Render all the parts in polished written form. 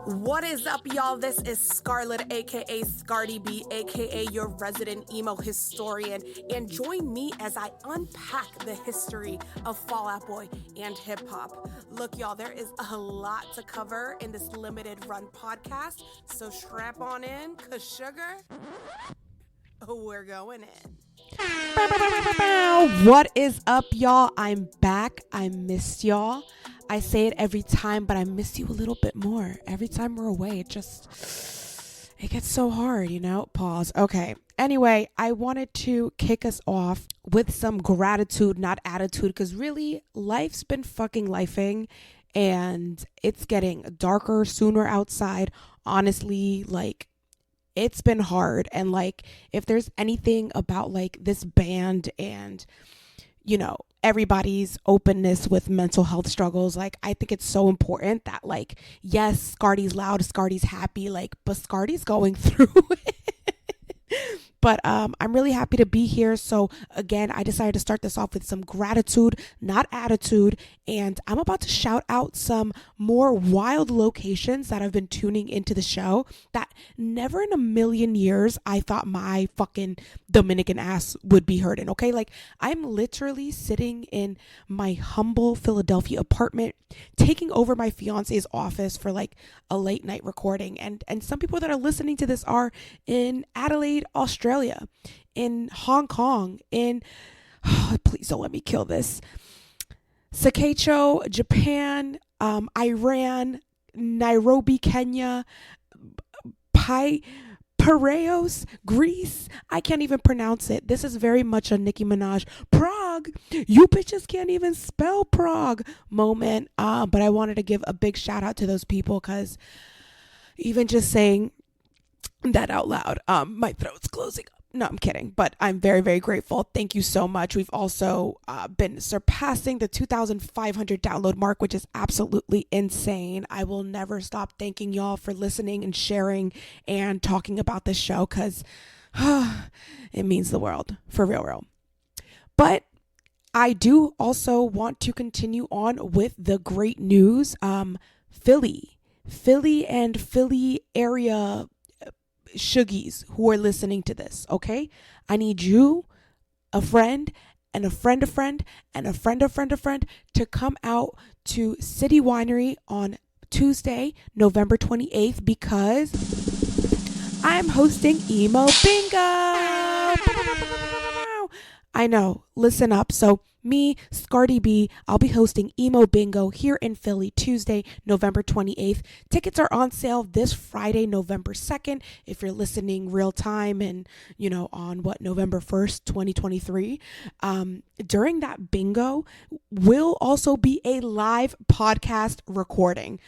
What is up, y'all? This is Scarlett, aka Scardy B, aka your resident emo historian, and join me as I unpack the history of Fall Out Boy and hip hop. Look, y'all, there is a lot to cover in this limited run podcast, so strap on in, cause sugar, we're going in. What is up, y'all? I'm back. I missed y'all. I say it every time, but I miss you a little bit more. Every time we're away, it gets so hard, you know? Pause. Okay. Anyway, I wanted to kick us off with some gratitude, not attitude, because really, life's been fucking lifing, and it's getting darker sooner outside. Honestly, it's been hard. And if there's anything about this band and, everybody's openness with mental health struggles, I think it's so important that yes, Scardy's loud, Scardy's happy, but Scardy's going through it. But I'm really happy to be here. So again, I decided to start this off with some gratitude, not attitude. And I'm about to shout out some more wild locations that have been tuning into the show that never in a million years I thought my fucking Dominican ass would be heard in. Okay, I'm literally sitting in my humble Philadelphia apartment, taking over my fiance's office for a late night recording. And some people that are listening to this are in Adelaide, Australia, in Hong Kong, please don't let me kill this, Sakecho, Japan, Iran, Nairobi, Kenya, Piraeus, Greece. I can't even pronounce it. This is very much a Nicki Minaj Prague. You bitches can't even spell Prague moment. But I wanted to give a big shout out to those people, because even just saying that out loud, my throat's closing up. No, I'm kidding, but I'm very, very grateful. Thank you so much. We've also been surpassing the 2,500 download mark, which is absolutely insane. I will never stop thanking y'all for listening and sharing and talking about this show, because it means the world, for real. But I do also want to continue on with the great news. Philly and Philly area Shuggies who are listening to this, okay? I need you, a friend, and a friend, and a friend to come out to City Winery on Tuesday, November 28th, because I'm hosting Emo Bingo. I know, listen up. So me, Scardy B, I'll be hosting Emo Bingo here in Philly Tuesday, November 28th. Tickets are on sale this Friday, November 2nd. If you're listening real time and, on November 1st, 2023. During that bingo will also be a live podcast recording.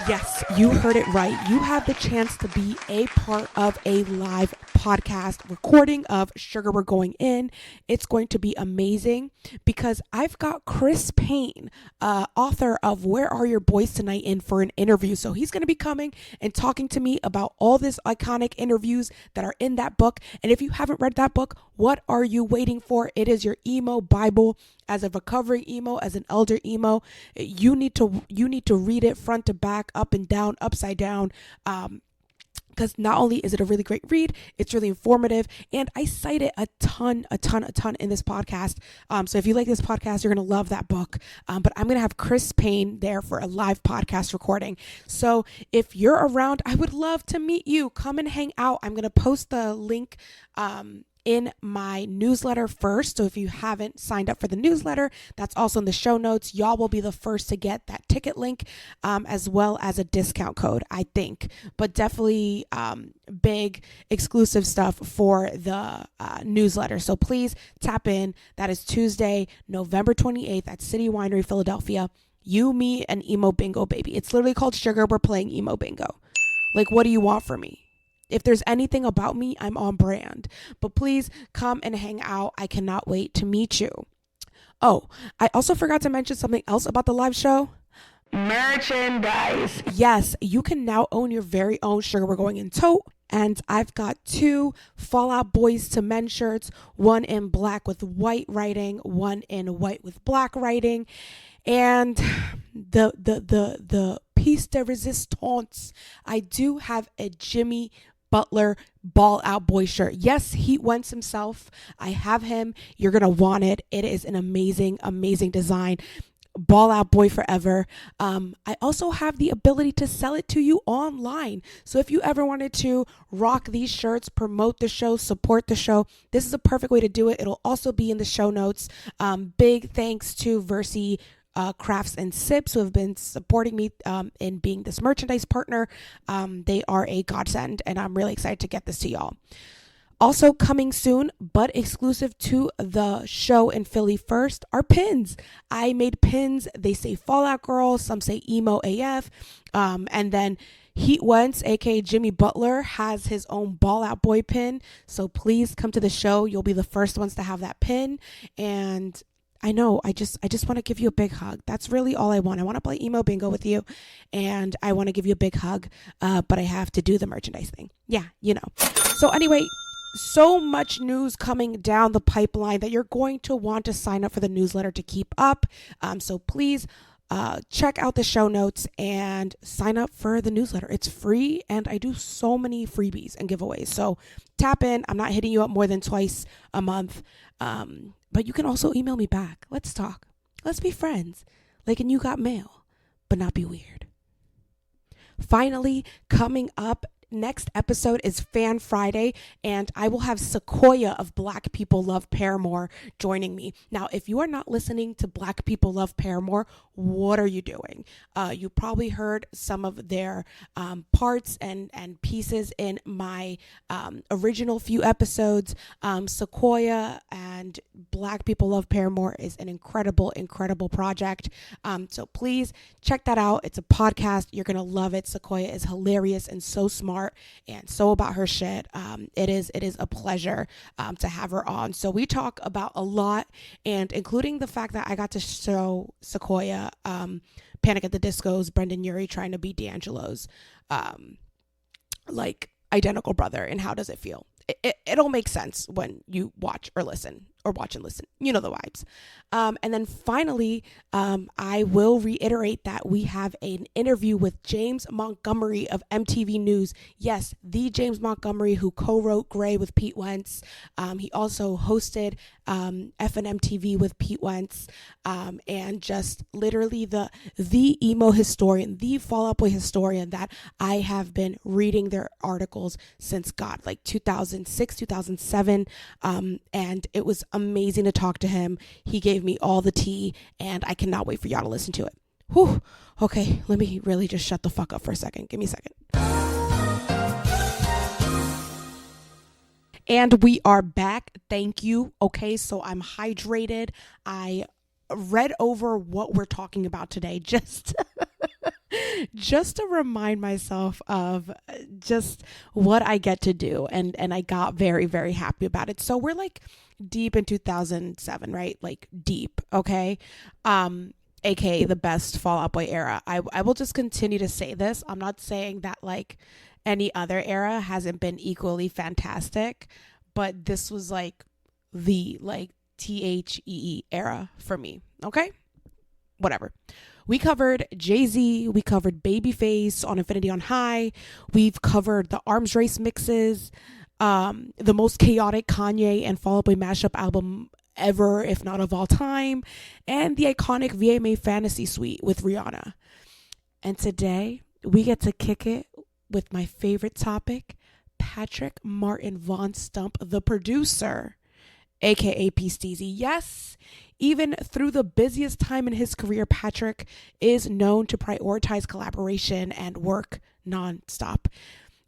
Yes, you heard it right. You have the chance to be a part of a live podcast recording of Sugar We're Going In. It's going to be amazing, because I've got Chris Payne, author of Where Are Your Boys Tonight, in for an interview. So he's going to be coming and talking to me about all these iconic interviews that are in that book. And if you haven't read that book, what are you waiting for? It is your emo Bible. As a recovering emo, as an elder emo, you need to read it front to back, up and down, upside down, because not only is it a really great read, it's really informative, and I cite it a ton in this podcast. So if you like this podcast, you're gonna love that book. But I'm gonna have Chris Payne there for a live podcast recording. So if you're around, I would love to meet you. Come and hang out. I'm gonna post the link in my newsletter first. So if you haven't signed up for the newsletter, that's also in the show notes. Y'all will be the first to get that ticket link, as well as a discount code, I think. But definitely big exclusive stuff for the newsletter. So please tap in. That is Tuesday, November 28th at City Winery, Philadelphia. You, me, and Emo Bingo, baby. It's literally called Sugar. We're playing Emo Bingo. What do you want from me? If there's anything about me, I'm on brand. But please come and hang out. I cannot wait to meet you. Oh, I also forgot to mention something else about the live show. Merchandise. Yes, you can now own your very own Sugar We're Going In tote. And I've got 2 Fall Out Boys to Men shirts, one in black with white writing, one in white with black writing. And the piece de resistance. I do have a Jimmy Butler Ball Out Boy shirt. Yes, he wants himself. I have him. You're going to want it. It is an amazing, amazing design. Ball Out Boy forever. I also have the ability to sell it to you online. So if you ever wanted to rock these shirts, promote the show, support the show, this is a perfect way to do it. It'll also be in the show notes. Big thanks to Versi Crafts and Sips, who have been supporting me in being this merchandise partner. They are a godsend, and I'm really excited to get this to y'all. Also coming soon, but exclusive to the show in Philly first, are pins. I made pins. They say Fallout Girl, some say Emo AF, and then Heat Wentz, aka Jimmy Butler, has his own Ball Out Boy pin. So please come to the show. You'll be the first ones to have that pin. And I know, I just want to give you a big hug. That's really all I want. I want to play emo bingo with you, and I want to give you a big hug, but I have to do the merchandise thing. Yeah, you know. So anyway, so much news coming down the pipeline that you're going to want to sign up for the newsletter to keep up. So please check out the show notes and sign up for the newsletter. It's free, and I do so many freebies and giveaways. So tap in. I'm not hitting you up more than twice a month. But you can also email me back. Let's talk. Let's be friends. Like in You Got Mail, but not be weird. Finally, coming up, next episode is Fan Friday, and I will have Sequoia of Black People Love Paramore joining me. Now, if you are not listening to Black People Love Paramore, what are you doing? You probably heard some of their parts and pieces in my original few episodes. Sequoia and Black People Love Paramore is an incredible, incredible project. So please check that out. It's a podcast. You're going to love it. Sequoia is hilarious and so smart and so about her shit. It is a pleasure to have her on. So we talk about a lot, and including the fact that I got to show Sequoia Panic at the Disco's Brendan Urie trying to be D'Angelo's like identical brother, and how does it feel? It'll make sense when you watch or listen, or watch and listen. You know the vibes. And then finally, I will reiterate that we have an interview with James Montgomery of MTV News. Yes, the James Montgomery who co-wrote Gray with Pete Wentz. He also hosted FNMTV with Pete Wentz, and just literally the emo historian, the Fall Out Boy historian that I have been reading their articles since like 2006, 2007, and it was amazing to talk to him. He gave me all the tea, and I cannot wait for y'all to listen to it. Whew. Okay, let me really just shut the fuck up for a second. Give me a second. And we are back. Thank you. Okay, so I'm hydrated. I read over what we're talking about today just to remind myself of just what I get to do, and I got very, very happy about it. So we're like deep in 2007, right? Like deep, okay? AKA the best Fall Out Boy era. I will just continue to say this. I'm not saying that like any other era hasn't been equally fantastic, but this was like the like THEE era for me. Okay? Whatever. We covered Jay-Z, we covered Babyface on Infinity on High, we've covered the Arms Race mixes, the most chaotic Kanye and Fall Out Boy mashup album ever, if not of all time, and the iconic VMA Fantasy Suite with Rihanna. And today, we get to kick it with my favorite topic, Patrick Martin Von Stump, the producer, aka P.Stump. Yes, even through the busiest time in his career, Patrick is known to prioritize collaboration and work nonstop.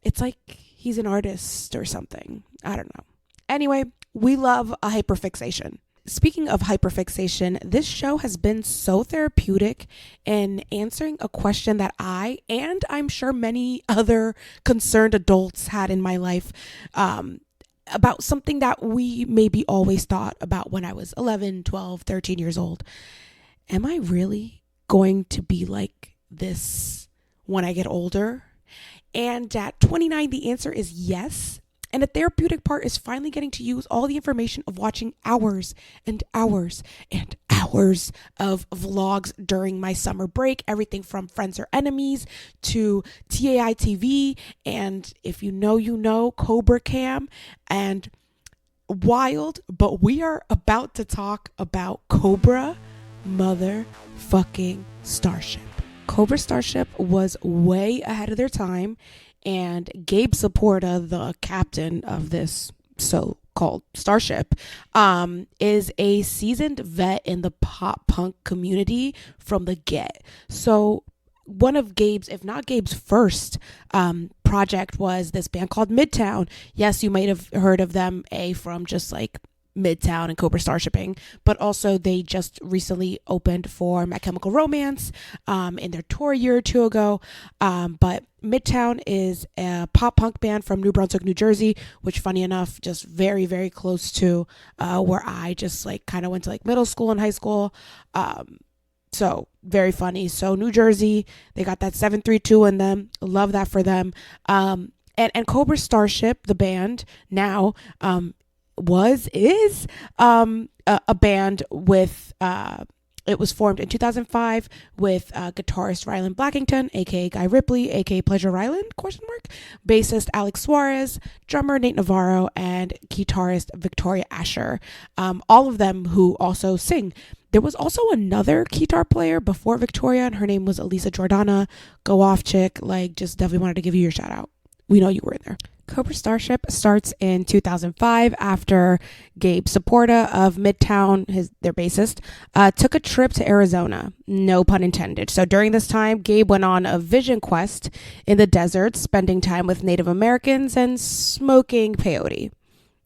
It's like he's an artist or something. I don't know. Anyway, we love a hyperfixation. Speaking of hyperfixation, this show has been so therapeutic in answering a question that I, and I'm sure many other concerned adults had in my life, about something that we maybe always thought about when I was 11, 12, 13 years old. Am I really going to be like this when I get older? And at 29, the answer is yes. And the therapeutic part is finally getting to use all the information of watching hours and hours and hours of vlogs during my summer break, everything from Friends or Enemies to TAI TV, and if you know, Cobra Cam, and wild. But we are about to talk about Cobra motherfucking Starship. Cobra Starship was way ahead of their time, and Gabe Saporta, the captain of this so-called Starship, is a seasoned vet in the pop punk community from the get. So one of Gabe's, if not Gabe's first project was this band called Midtown. Yes, you might have heard of them, from just like Midtown and Cobra Starshiping, but also they just recently opened for My Chemical Romance in their tour a year or two ago. But Midtown is a pop punk band from New Brunswick, New Jersey, which, funny enough, just very, very close to where I just like kind of went to like middle school and high school. So very funny. So New Jersey, they got that 732 in them. Love that for them. And Cobra Starship, the band now, is a band with it was formed in 2005 with guitarist Ryland Blackington, aka Guy Ripley, aka Pleasure Ryland, ? Bassist Alex Suarez, drummer Nate Navarro, and guitarist Victoria Asher, all of them who also sing. There was also another guitar player before Victoria, and her name was Elisa Jordana. Go off, chick. Like, just definitely wanted to give you your shout out. We know you were in there. Cobra Starship starts in 2005 after Gabe Saporta of Midtown, their bassist, took a trip to Arizona. No pun intended. So during this time, Gabe went on a vision quest in the desert, spending time with Native Americans and smoking peyote.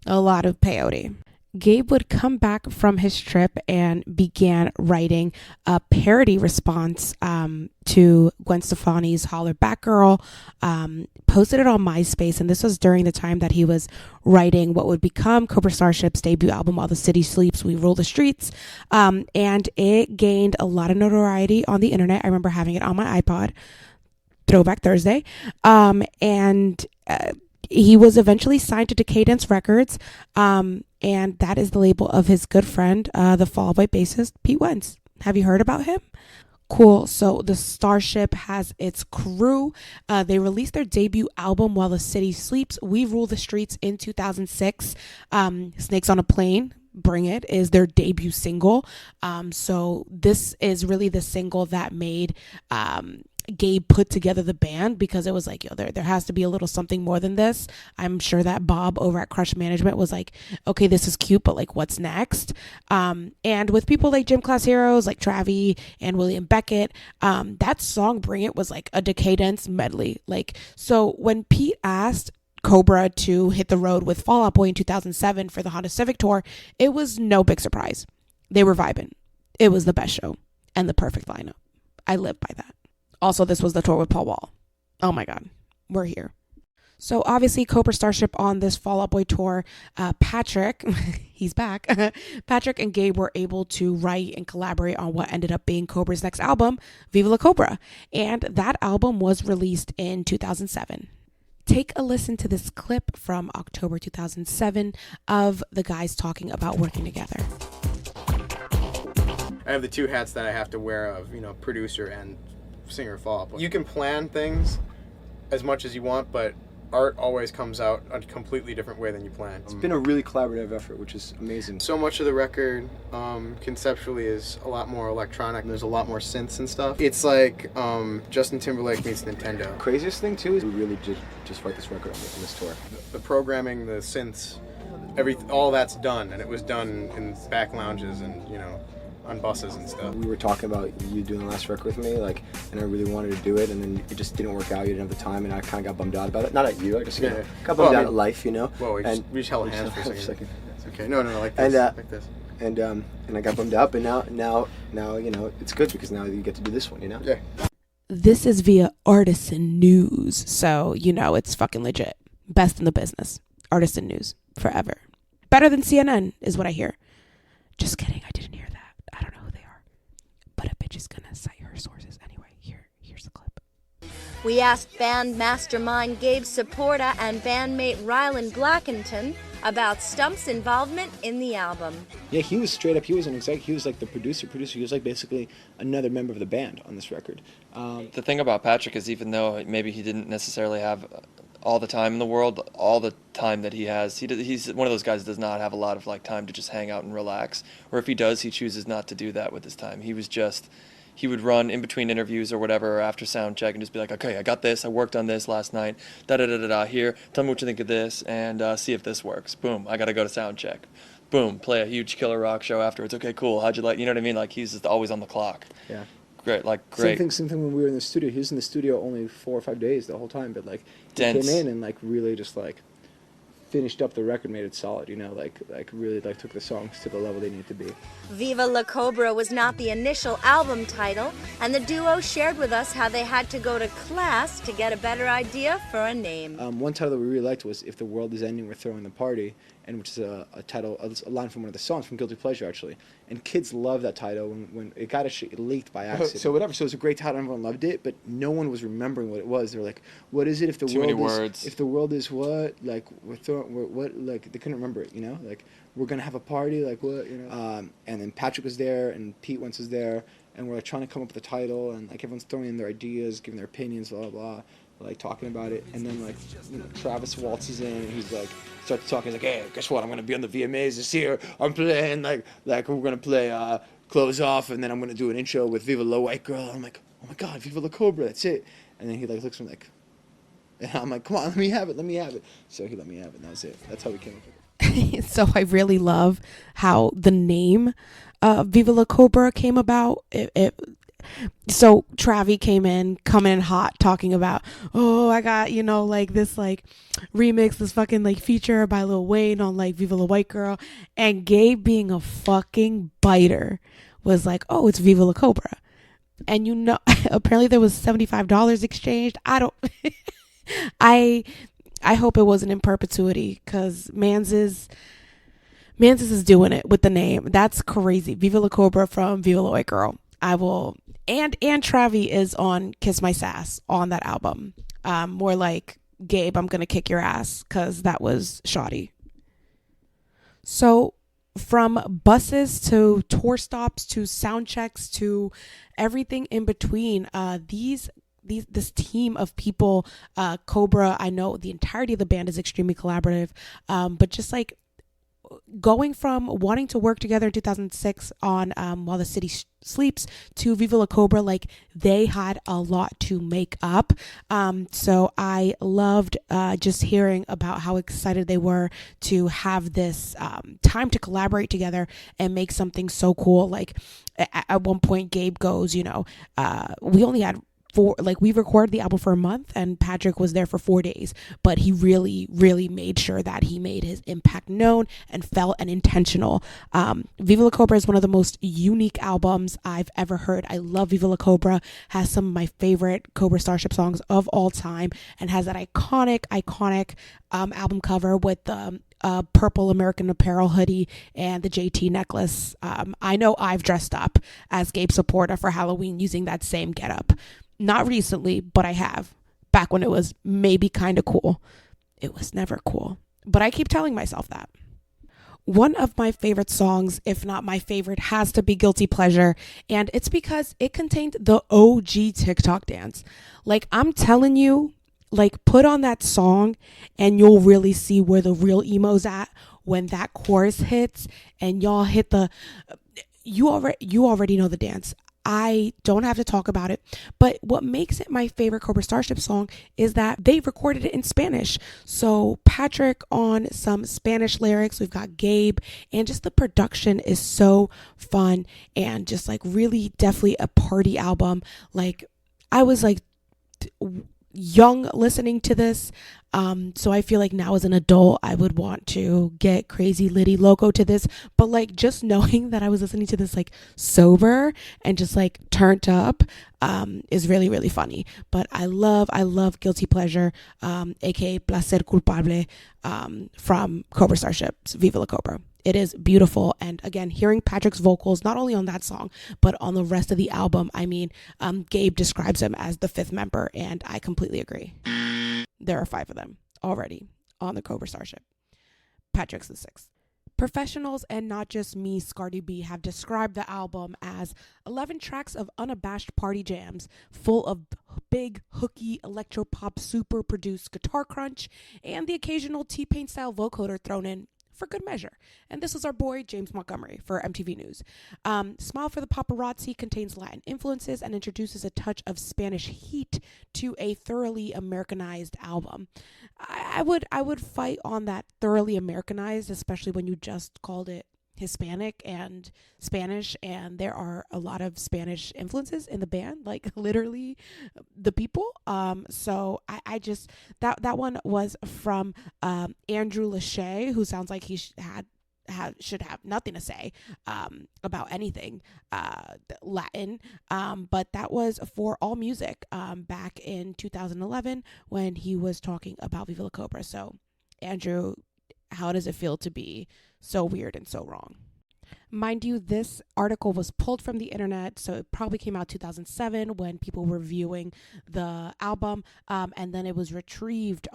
A lot of peyote. Gabe would come back from his trip and began writing a parody response to Gwen Stefani's Holler Back Girl, posted it on MySpace, and this was during the time that he was writing what would become Cobra Starship's debut album, While the City Sleeps, We Rule the Streets, and it gained a lot of notoriety on the internet. I remember having it on my iPod, Throwback Thursday, and he was eventually signed to Decadence Records, and that is the label of his good friend, the Fall Out Boy bassist, Pete Wentz. Have you heard about him? Cool. So the Starship has its crew. They released their debut album, While the City Sleeps, We Rule the Streets, in 2006. Snakes on a Plane, Bring It, is their debut single. So this is really the single that made Gabe put together the band, because it was like, yo, there has to be a little something more than this. I'm sure that Bob over at Crush Management was like, okay, this is cute, but like, what's next? And with people like Gym Class Heroes, like Travi and William Beckett, that song Bring It was like a Decadence medley. Like, so when Pete asked Cobra to hit the road with Fall Out Boy in 2007 for the Honda Civic Tour, it was no big surprise. They were vibing. It was the best show and the perfect lineup. I live by that. Also, this was the tour with Paul Wall. Oh my God, we're here. So obviously, Cobra Starship on this Fall Out Boy tour, Patrick, he's back. Patrick and Gabe were able to write and collaborate on what ended up being Cobra's next album, Viva La Cobra. And that album was released in 2007. Take a listen to this clip from October 2007 of the guys talking about working together. I have the two hats that I have to wear of, producer and singer Fall Out Boy. You can plan things as much as you want, but art always comes out a completely different way than you plan. It's been a really collaborative effort, which is amazing. So much of the record conceptually is a lot more electronic. There's a lot more synths and stuff. It's like Justin Timberlake meets Nintendo. Craziest thing too is we really just write this record on this tour. The programming, the synths, all that's done, and it was done in back lounges and on buses and stuff. We were talking about you doing the last record with me, and I really wanted to do it, and then it just didn't work out. You didn't have the time, and I kind of got bummed out about it. Not at you, I just got bummed out at life, Whoa, we just held hands for a second. It's okay. No, like this. Like this. And I got bummed out, but now it's good, because now you get to do this one, Yeah. This is via Artisan News, so it's fucking legit. Best in the business. Artisan News forever. Better than CNN is what I hear. Just kidding, I didn't hear that. I don't know who they are. But a bitch is gonna cite her sources anyway. Here's the clip. We asked band mastermind Gabe Saporta and bandmate Rylan Blackington about Stump's involvement in the album. Yeah, he was straight up, he was an exec, he was like the producer. He was like basically another member of the band on this record. The thing about Patrick is, even though maybe he didn't necessarily have all the time in the world, all the time that he has, he's one of those guys that does not have a lot of like time to just hang out and relax. Or if he does, he chooses not to do that with his time. He would run in between interviews or whatever, or after sound check, and just be like, okay, I got this, I worked on this last night, da-da-da-da-da, here, tell me what you think of this, and see if this works. Boom, I got to go to sound check. Boom, play a huge killer rock show afterwards. Okay, cool, how'd you like, you know what I mean? Like, he's just always on the clock. Yeah. Great. Same thing when we were in the studio. He was in the studio only 4 or 5 days the whole time, but like, he Dense. came in and like really just like finished up the record, made it solid, you know, like really like took the songs to the level they needed to be. Viva La Cobra was not the initial album title, and the duo shared with us how they had to go to class to get a better idea for a name. One title that we really liked was If the World is Ending, We're Throwing the Party, and which is a title, a line from one of the songs from Guilty Pleasure, actually. And kids love that title when it got leaked by accident. So whatever, so it was a great title, everyone loved it, but no one was remembering what it was. They were like, what is it if the Too world many is, words. if the world is what? Like, like, they couldn't remember it, you know? Like, we're going to have a party, like what, you know? And then Patrick was there, and Pete Wentz was there, and we're like trying to come up with a title, and like everyone's throwing in their ideas, giving their opinions, blah, blah, blah. Like talking about it, and then like, you know, Travis waltzes in and he's like starts talking. He's like, hey, guess what, I'm gonna be on the VMAs this year. I'm playing like we're gonna play Close Off, and then I'm gonna do an intro with Viva La White Girl. And I'm like, oh my god, Viva La Cobra, that's it. And then he like looks at me like, and I'm like, come on, let me have it. So he let me have it, and that was it. That's how we came up with it. So I really love how the name Viva La Cobra came about. So Travi coming in hot, talking about, oh, I got, you know, like this like remix, this fucking like feature by Lil Wayne on like Viva La White Girl, and Gabe, being a fucking biter, was like, oh, it's Viva La Cobra. And you know, apparently there was $75 exchanged. I hope it wasn't in perpetuity, because Manses is doing it with the name. That's crazy. Viva La Cobra from Viva La White Girl. I will. And Travi is on Kiss My Sass on that album. More like, Gabe, I'm gonna kick your ass, because that was shoddy. So from buses to tour stops to sound checks to everything in between, this team of people, Cobra, I know the entirety of the band is extremely collaborative, but just like going from wanting to work together in 2006 on While the City Sleeps to Viva La Cobra, like they had a lot to make up. So I loved just hearing about how excited they were to have this time to collaborate together and make something so cool. Like at one point, Gabe goes, you know, we only had we recorded the album for a month, and Patrick was there for 4 days, but he really, really made sure that he made his impact known and felt and intentional. Viva La Cobra is one of the most unique albums I've ever heard. I love Viva La Cobra, has some of my favorite Cobra Starship songs of all time, and has that iconic album cover with the purple American Apparel hoodie and the JT necklace. I know I've dressed up as Gabe Saporta for Halloween using that same getup. Not recently, but I have. Back when it was maybe kind of cool. It was never cool. But I keep telling myself that. One of my favorite songs, if not my favorite, has to be Guilty Pleasure. And it's because it contained the OG TikTok dance. Like, I'm telling you, like, put on that song and you'll really see where the real emo's at when that chorus hits and y'all hit the... You already know the dance. I don't have to talk about it, but what makes it my favorite Cobra Starship song is that they recorded it in Spanish. So Patrick on some Spanish lyrics, we've got Gabe, and just the production is so fun and just like really definitely a party album. Like I was like young listening to this, so I feel like now as an adult I would want to get crazy litty loco to this, but like just knowing that I was listening to this like sober and just like turned up is really, really funny. But I love Guilty Pleasure, aka Placer Culpable, from Cobra Starship's Viva La Cobra. It is beautiful. And again, hearing Patrick's vocals, not only on that song, but on the rest of the album, I mean, Gabe describes him as the 5th member, and I completely agree. There are 5 of them already on the Cobra Starship. Patrick's the 6th. Professionals and not just me, Scardi B, have described the album as 11 tracks of unabashed party jams full of big, hooky, electropop, super produced guitar crunch and the occasional T-Pain style vocoder thrown in for good measure. And this was our boy James Montgomery for MTV News. Smile for the Paparazzi contains Latin influences and introduces a touch of Spanish heat to a thoroughly Americanized album. I would fight on that thoroughly Americanized, especially when you just called it Hispanic and Spanish, and there are a lot of Spanish influences in the band, like literally the people. So I just that one was from Andrew Lachey, who sounds like he should have nothing to say about anything Latin, but that was for All Music back in 2011 when he was talking about Viva La Cobra. So Andrew, how does it feel to be so weird and so wrong? Mind you, this article was pulled from the internet, so it probably came out 2007 when people were viewing the album, and then it was retrieved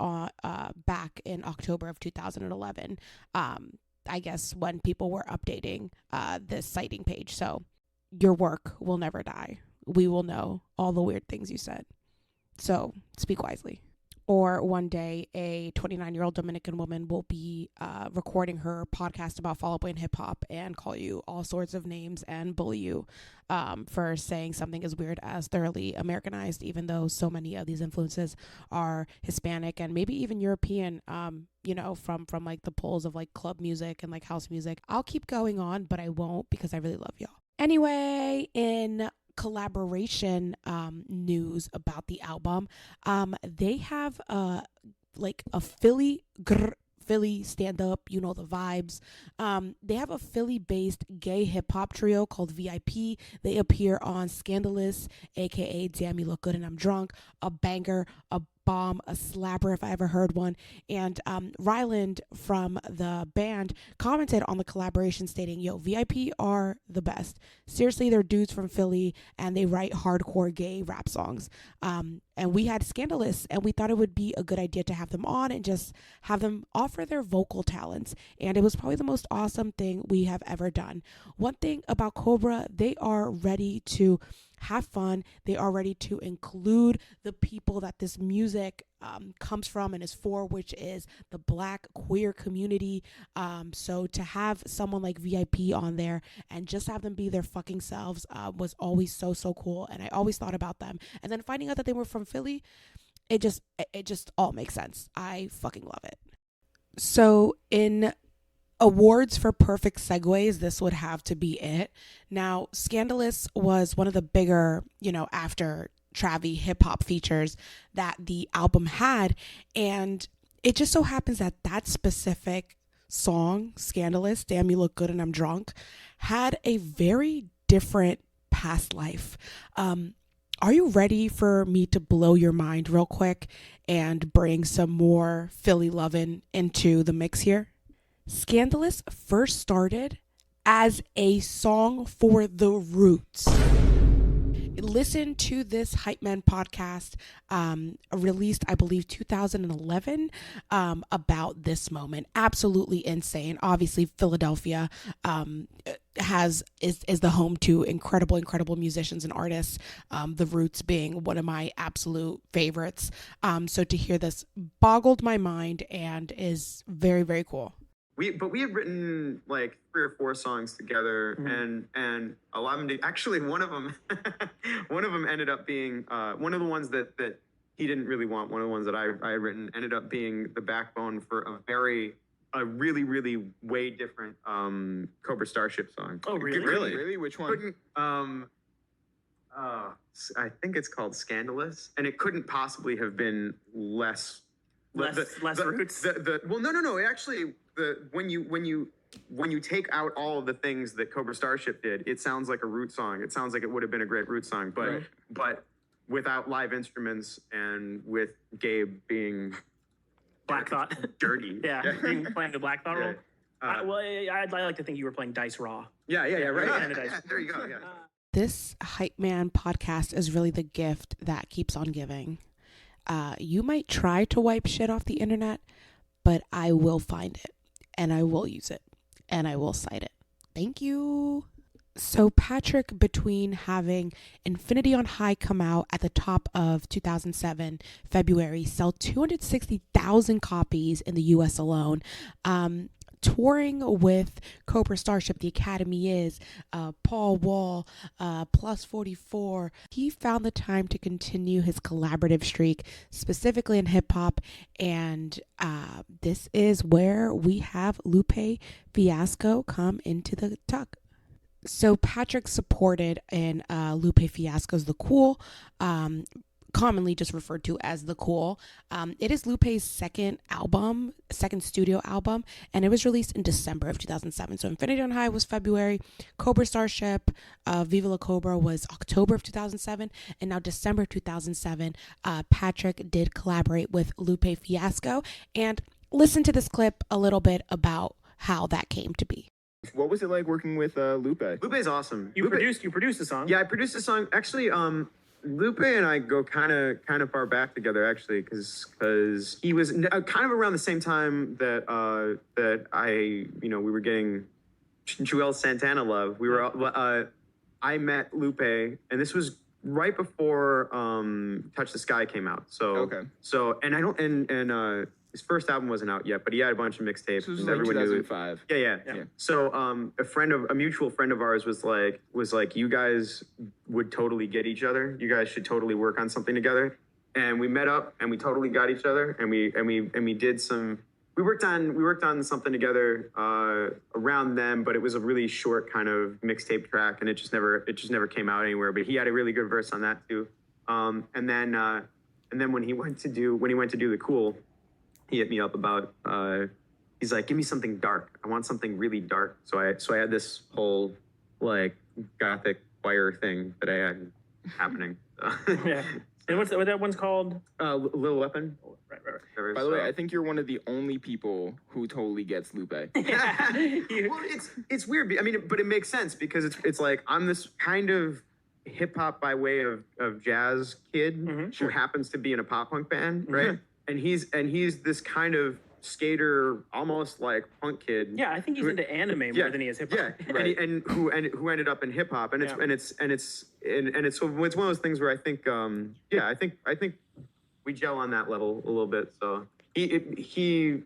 back in October of 2011, I guess when people were updating this citing page. So your work will never die. We will know all the weird things you said. So speak wisely. Or one day, a 29-year-old Dominican woman will be recording her podcast about Fall Out Boy and hip hop and call you all sorts of names and bully you for saying something as weird as thoroughly Americanized, even though so many of these influences are Hispanic and maybe even European, from like the pulls of like club music and like house music. I'll keep going on, but I won't because I really love y'all. Anyway, in collaboration news about the album, they have like a Philly stand up, you know the vibes. They have a Philly based gay hip hop trio called VIP. They appear on Scandalous, aka Damn You Look Good and I'm Drunk, a banger, a bomb, a slapper if I ever heard one. And Ryland from the band commented on the collaboration stating, yo, VIP are the best. Seriously, they're dudes from Philly and they write hardcore gay rap songs. And we had Scandalous and we thought it would be a good idea to have them on and just have them offer their vocal talents. And it was probably the most awesome thing we have ever done. One thing about Cobra, they are ready to have fun. They are ready to include the people that this music comes from and is for, which is the Black queer community. So to have someone like VIP on there and just have them be their fucking selves was always so cool. And I always thought about them. And then finding out that they were from Philly, it just all makes sense. I fucking love it. So in awards for perfect segues, this would have to be it. Now, Scandalous was one of the bigger, after Travi hip hop features that the album had. And it just so happens that that specific song, Scandalous, Damn You Look Good and I'm Drunk, had a very different past life. Are you ready for me to blow your mind real quick and bring some more Philly lovin' into the mix here? Scandalous first started as a song for the Roots. Listen to this Hypeman podcast released, I believe, 2011 about this moment. Absolutely insane. Obviously, Philadelphia is the home to incredible musicians and artists. The Roots being one of my absolute favorites. So to hear this boggled my mind and is very, very cool. But we had written like 3 or 4 songs together, and a lot of them. Actually, one of them ended up being one of the ones that he didn't really want. One of the ones that I had written ended up being the backbone for a really way different Cobra Starship song. Oh, really? Really? Which one? I think it's called Scandalous, and it couldn't possibly have been less Roots. Well, no. It actually, when you take out all of the things that Cobra Starship did, it sounds like a Root song. It sounds like it would have been a great Root song, but without live instruments and with Gabe being Black Thought dirty. Yeah, playing the Black Thought role. I like to think you were playing Dice Raw. Yeah, right. Yeah, there you go. Yeah. This Hypeman podcast is really the gift that keeps on giving. You might try to wipe shit off the internet, but I will find it, and I will use it, and I will cite it. Thank you. So Patrick, between having Infinity on High come out at the top of 2007, February, sell 260,000 copies in the US alone, touring with Cobra Starship, The Academy Is, Paul Wall, Plus 44, he found the time to continue his collaborative streak, specifically in hip hop. And this is where we have Lupe Fiasco come into the talk. So Patrick supported in Lupe Fiasco's The Cool, commonly just referred to as The Cool. It is Lupe's second studio album, and it was released in December of 2007. So Infinity on High was February, Cobra Starship, Viva La Cobra was October of 2007, and now December 2007, Patrick did collaborate with Lupe Fiasco. And listen to this clip a little bit about how that came to be. What was it like working with Lupe? Lupe's awesome. You produced the song. Yeah, I produced the song. Actually, Lupe and I go kind of far back together, actually, because he was kind of around the same time that we were getting Joel Santana love. We were I met Lupe, and this was right before Touch the Sky came out. So okay. So and I don't and his first album wasn't out yet, but he had a bunch of mixtapes. This was like 2005. Yeah. So a mutual friend of ours was like, you guys would totally get each other. You guys should totally work on something together. And we met up and we totally got each other. And we did some. We worked on something together around then, but it was a really short kind of mixtape track, and it just never came out anywhere. But he had a really good verse on that too. And then when he went to do The Cool, he hit me up about, he's like, give me something dark. I want something really dark. So I had this whole like gothic choir thing that I had happening. Yeah. And what that one's called? Little Weapon. Right. By the way, I think you're one of the only people who totally gets Lupe. Yeah. Well, it's weird. I mean, but it makes sense because it's like I'm this kind of hip hop by way of jazz kid who happens to be in a pop punk band, right? And he's this kind of skater, almost like punk kid. Yeah, I think he's into anime more than he is hip hop. Yeah, right. and who ended up in hip hop, and it's one of those things where I think I think we gel on that level a little bit. So he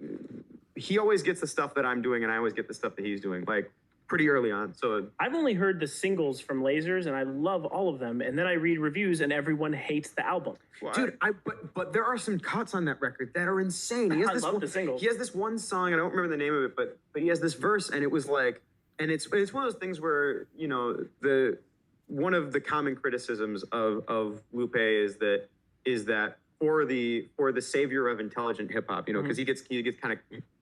always gets the stuff that I'm doing, and I always get the stuff that he's doing. Like pretty early on. So I've only heard the singles from Lasers, and I love all of them. And then I read reviews, and everyone hates the album. Dude, but there are some cuts on that record that are insane. I love the singles. He has this one song, I don't remember the name of it, but he has this verse, and it was like, and it's one of those things where one of the common criticisms of Lupe is that for the savior of intelligent hip hop, because he gets kind of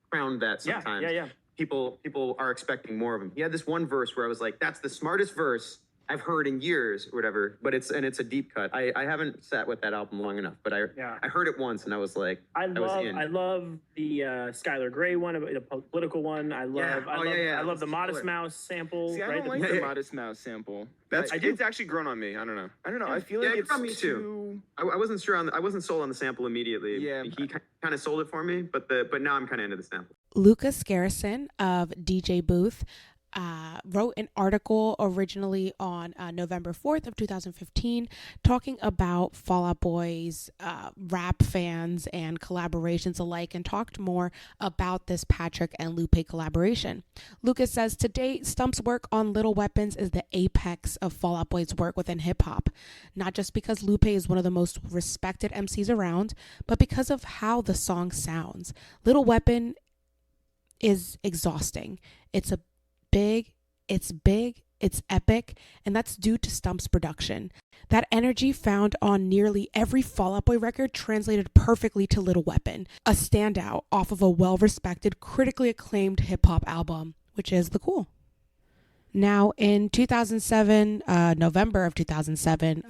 crowned that sometimes. Yeah. People are expecting more of him. He had this one verse where I was like, that's the smartest verse I've heard in years or whatever, but it's a deep cut. I haven't sat with that album long enough, but I heard it once and I was like, I love the Skylar Grey one, the political one. I love the Modest Mouse sample. See, I don't like the Modest Mouse sample. It's actually grown on me. I don't know. I feel like it's me too. I wasn't sure I wasn't sold on the sample immediately. Yeah, he kind of sold it for me, but now I'm kind of into the sample. Lucas Garrison of DJ Booth wrote an article originally on November 4th of 2015 talking about Fall Out Boy's rap fans and collaborations alike, and talked more about this Patrick and Lupe collaboration. Lucas says, to date, Stump's work on Little Weapons is the apex of Fall Out Boy's work within hip hop, not just because Lupe is one of the most respected MCs around, but because of how the song sounds. Little Weapon is exhausting. It's big, it's epic, and that's due to Stump's production. That energy found on nearly every Fall Out Boy record translated perfectly to Little Weapon, a standout off of a well-respected, critically acclaimed hip-hop album, which is The Cool. Now, in 2007, November of 2007,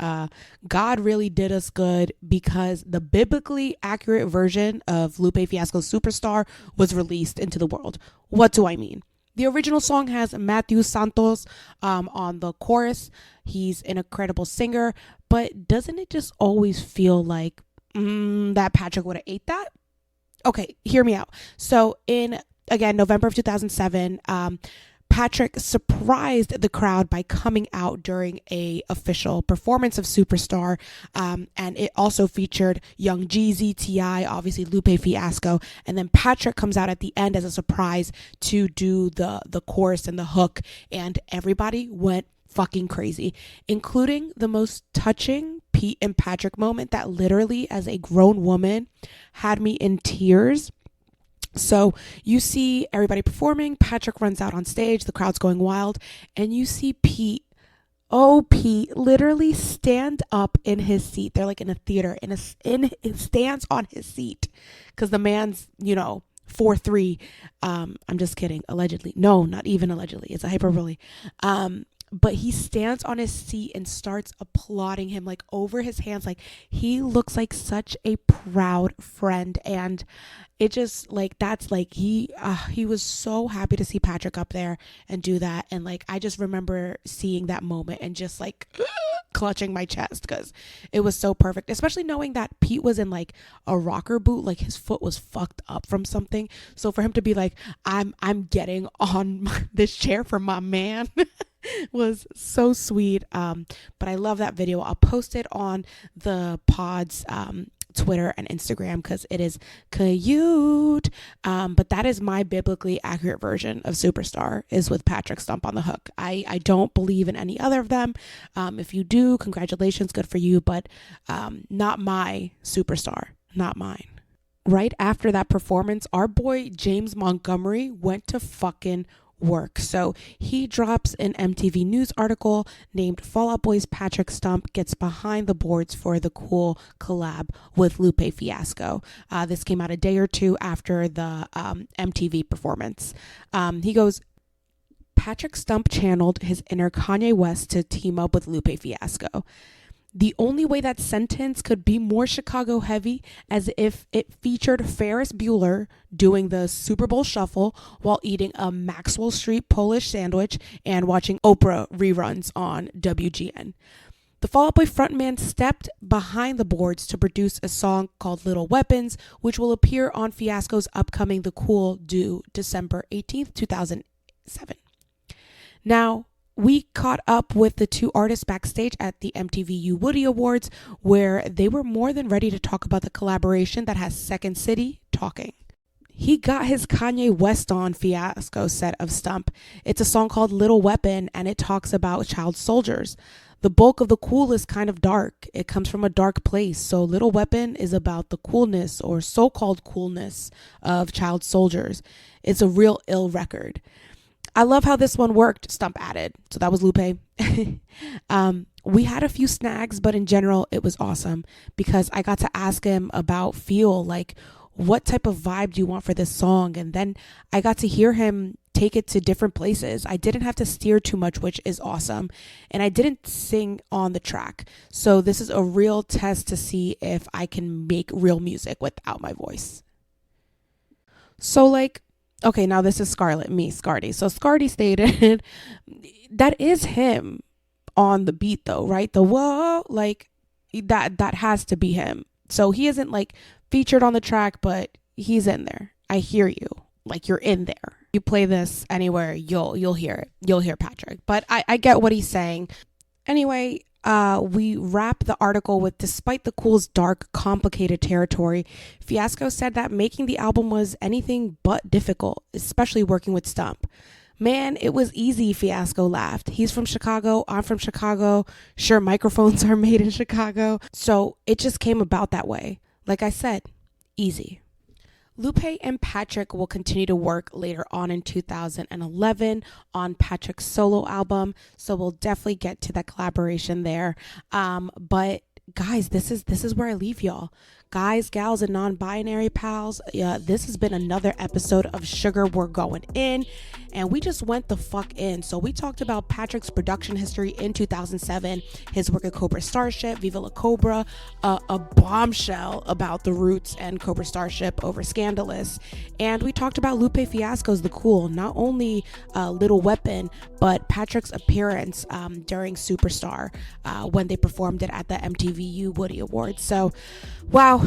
God really did us good because the biblically accurate version of Lupe Fiasco's Superstar was released into the world. What do I mean? The original song has Matthew Santos on the chorus. He's an incredible singer, but doesn't it just always feel like that Patrick would have ate that? Okay, hear me out. So again, November of 2007, Patrick surprised the crowd by coming out during a official performance of Superstar, and it also featured Young Jeezy, T.I., obviously Lupe Fiasco, and then Patrick comes out at the end as a surprise to do the chorus and the hook, and everybody went fucking crazy, including the most touching Pete and Patrick moment that literally, as a grown woman, had me in tears. So you see everybody performing, Patrick runs out on stage, the crowd's going wild, and you see Pete literally stand up in his seat. They're like in a theater, stands on his seat because the man's, 4'3". I'm just kidding. Allegedly. No, not even allegedly. It's a hyperbole. But he stands on his seat and starts applauding him like over his hands. Like he looks like such a proud friend. And it just like, that's like, he was so happy to see Patrick up there and do that. And like, I just remember seeing that moment and just like clutching my chest because it was so perfect, especially knowing that Pete was in like a rocker boot, like his foot was fucked up from something. So for him to be like, I'm getting on this chair for my man was so sweet. But I love that video. I'll post it on the pod's Twitter and Instagram because it is cute. But that is my biblically accurate version of Superstar, is with Patrick Stump on the hook. I don't believe in any other of them. If you do, congratulations, good for you, but not my Superstar, not mine. Right after that performance, our boy James Montgomery went to fucking work. So he drops an MTV News article named Fall Out Boy's Patrick Stump gets behind the boards for the cool collab with Lupe Fiasco. This came out a day or two after the MTV performance. He goes, Patrick Stump channeled his inner Kanye West to team up with Lupe Fiasco. The only way that sentence could be more Chicago heavy as if it featured Ferris Bueller doing the Super Bowl shuffle while eating a Maxwell Street Polish sandwich and watching Oprah reruns on WGN. The Fall Out Boy frontman stepped behind the boards to produce a song called Little Weapons, which will appear on Fiasco's upcoming The Cool due December 18th, 2007. Now, we caught up with the two artists backstage at the MTV Woody Awards, where they were more than ready to talk about the collaboration that has Second City talking. He got his Kanye West on Fiasco set of Stump. It's a song called Little Weapon, and it talks about child soldiers. The bulk of the cool is kind of dark. It comes from a dark place. So Little Weapon is about the coolness or so-called coolness of child soldiers. It's a real ill record. I love how this one worked, Stump added. So that was Lupe. We had a few snags, but in general, it was awesome because I got to ask him about feel, like what type of vibe do you want for this song? And then I got to hear him take it to different places. I didn't have to steer too much, which is awesome. And I didn't sing on the track. So this is a real test to see if I can make real music without my voice. So like, okay, now this is Scardy. So Scardy stated that is him on the beat though, right? The whoa, like that has to be him. So he isn't like featured on the track, but he's in there. I hear you. Like you're in there. You play this anywhere, you'll hear it. You'll hear Patrick. But I get what he's saying. Anyway, we wrap the article with, despite the Cool's dark, complicated territory, Fiasco said that making the album was anything but difficult, especially working with Stump. Man, it was easy, Fiasco laughed. He's from Chicago, I'm from Chicago. Sure, microphones are made in Chicago. So it just came about that way. Like I said, easy. Lupe and Patrick will continue to work later on in 2011 on Patrick's solo album, so we'll definitely get to that collaboration there. But guys, this is where I leave y'all. guys, gals, and non-binary pals. This has been another episode of Sugar We're Going In, and we just went the fuck in. So we talked about Patrick's production history in 2007, his work at Cobra Starship, Viva La Cobra, a bombshell about the Roots and Cobra Starship over Scandalous, and we talked about Lupe Fiasco's The Cool, not only Little Weapon, but Patrick's appearance during Superstar when they performed it at the MTV Woody Awards. So, wow.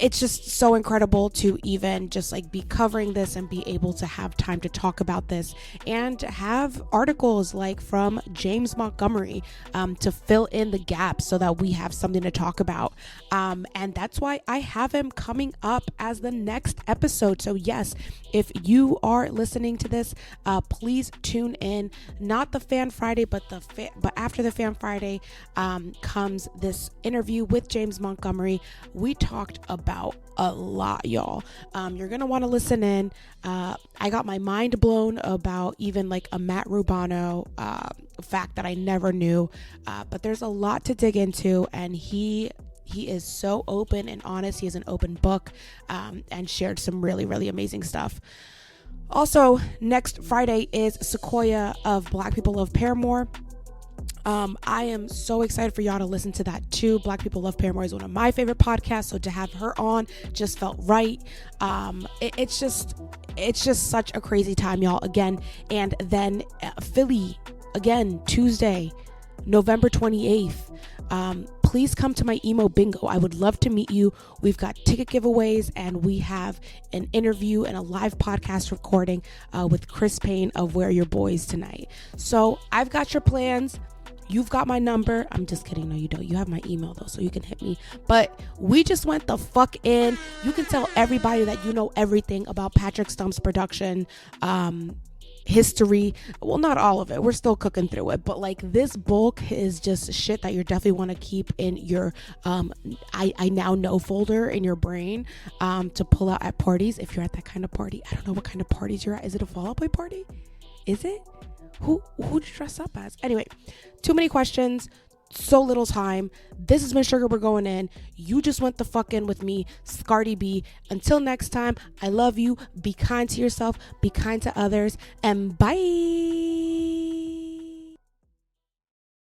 It's just so incredible to even just like be covering this and be able to have time to talk about this and have articles like from James Montgomery to fill in the gaps so that we have something to talk about. And that's why I have him coming up as the next episode. So yes, if you are listening to this, please tune in. Not the Fan Friday, but after the Fan Friday comes this interview with James Montgomery. We talked about a lot, y'all. You're gonna want to listen in. I got my mind blown about even like a Matt Rubano fact that I never knew, but there's a lot to dig into, and he is so open and honest. He is an open book, and shared some really, really amazing stuff. Also, next Friday is Sequoia of Black People Love Paramore. I am so excited for y'all to listen to that too. Black People Love Paramore is one of my favorite podcasts, so to have her on just felt right. It's just such a crazy time, y'all. Again, and then Philly again, Tuesday, November 28th. Please come to my emo bingo. I would love to meet you. We've got ticket giveaways, and we have an interview and a live podcast recording with Chris Payne of Where Your Boys tonight. So I've got your plans. You've got my number. I'm just kidding. No, you don't. You have my email though, so you can hit me. But we just went the fuck in. You can tell everybody that you know everything about Patrick Stump's production, history. Well, not all of it. We're still cooking through it. But like this bulk is just shit that you definitely want to keep in your I now know folder in your brain to pull out at parties. If you're at that kind of party. I don't know what kind of parties you're at. Is it a Fall Out Boy party? Is it? Who'd you dress up as? Anyway, too many questions, so little time. This has been Sugar We're Going In. You just went the fuck in with me, Scardi B. Until next time, I love you. Be kind to yourself, be kind to others, and bye.